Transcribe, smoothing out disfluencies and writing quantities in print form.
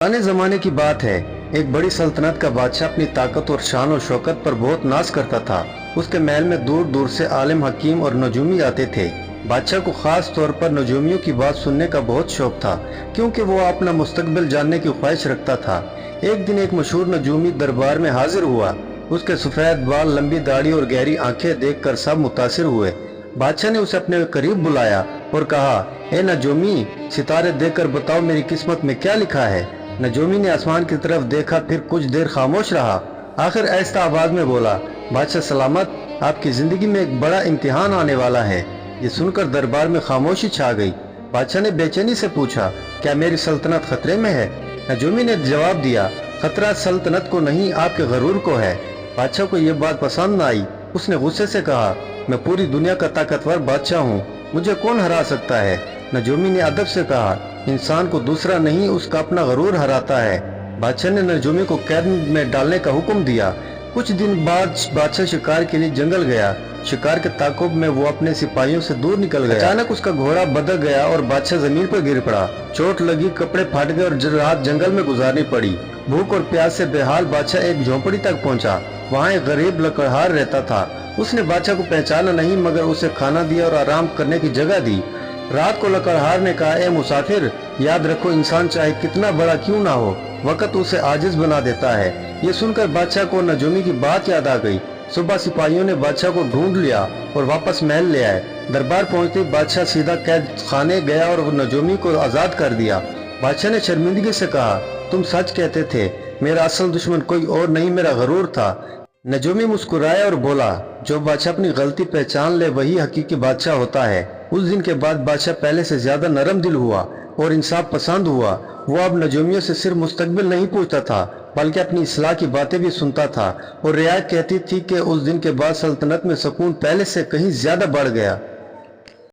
पुराने ज़माने की बात है। एक बड़ी सल्तनत का बादशाह अपनी ताकत और शान और शौकत पर बहुत नाज करता था। उसके महल में दूर दूर से आलिम, हकीम और नजूमी आते थे। बादशाह को खास तौर पर नजूमियों की बात सुनने का बहुत शौक था, क्योंकि वो अपना मुस्तकबिल जानने की ख्वाहिश रखता था। एक दिन एक मशहूर नजूमी दरबार में हाजिर हुआ। उसके सफ़ेद बाल, लंबी दाढ़ी और गहरी आंखें देखकर सब मुतासिर हुए। बादशाह ने उसे अपने करीब बुलाया और कहा, ए नजूमी, सितारे देखकर बताओ मेरी किस्मत में क्या लिखा है। नजूमी ने आसमान की तरफ देखा, फिर कुछ देर खामोश रहा। आखिर ऐसा आवाज में बोला, बादशाह सलामत, आपकी जिंदगी में एक बड़ा इम्तिहान आने वाला है। ये सुनकर दरबार में खामोशी छा गई। बादशाह ने बेचैनी से पूछा, क्या मेरी सल्तनत खतरे में है? नजूमी ने जवाब दिया, खतरा सल्तनत को नहीं, आपके गरूर को है। बादशाह को यह बात पसंद न आई। उसने गुस्से से कहा, मैं पूरी दुनिया का ताकतवर बादशाह हूँ, मुझे कौन हरा सकता है? नजूमी ने अदब से कहा, इंसान को दूसरा नहीं, उसका अपना गरूर हराता है। बादशाह ने नजूमी को कैद में डालने का हुक्म दिया। कुछ दिन बाद बादशाह शिकार के लिए जंगल गया। शिकार के ताकुब में वो अपने सिपाहियों से दूर निकल गया। अचानक उसका घोड़ा बदक गया और बादशाह जमीन पर गिर पड़ा। चोट लगी, कपड़े फाट गए और रात जंगल में गुजारनी पड़ी। भूख और प्यास से बेहाल बादशाह एक झोंपड़ी तक पहुंचा। वहाँ एक गरीब लकड़हार रहता था। उसने बादशाह को पहचाना नहीं, मगर उसे खाना दिया और आराम करने की जगह दी। रात को लकड़हार ने कहा, ए मुसाफिर, याद रखो, इंसान चाहे कितना बड़ा क्यों ना हो, वक्त उसे आजिज बना देता है। ये सुनकर बादशाह को नजूमी की बात याद आ गई। सुबह सिपाहियों ने बादशाह को ढूंढ लिया और वापस महल ले आए। दरबार पहुंचते बादशाह सीधा कैद खाने गया और नजूमी को आजाद कर दिया। बादशाह ने शर्मिंदगी से कहा, तुम सच कहते थे, मेरा असल दुश्मन कोई और नहीं, मेरा गरूर था। नजूमी मुस्कुराया और बोला, जो बादशाह अपनी गलती पहचान ले वही हकीकी बादशाह होता है। उस दिन के बाद बादशाह पहले से ज्यादा नरम दिल हुआ और इंसाफ पसंद हुआ। वो अब नजूमियों से सिर्फ मुस्तकबिल नहीं पूछता था, बल्कि अपनी इस्लाह की बातें भी सुनता था। और रियायत कहती थी कि उस दिन के बाद सल्तनत में सुकून पहले से कहीं ज्यादा बढ़ गया।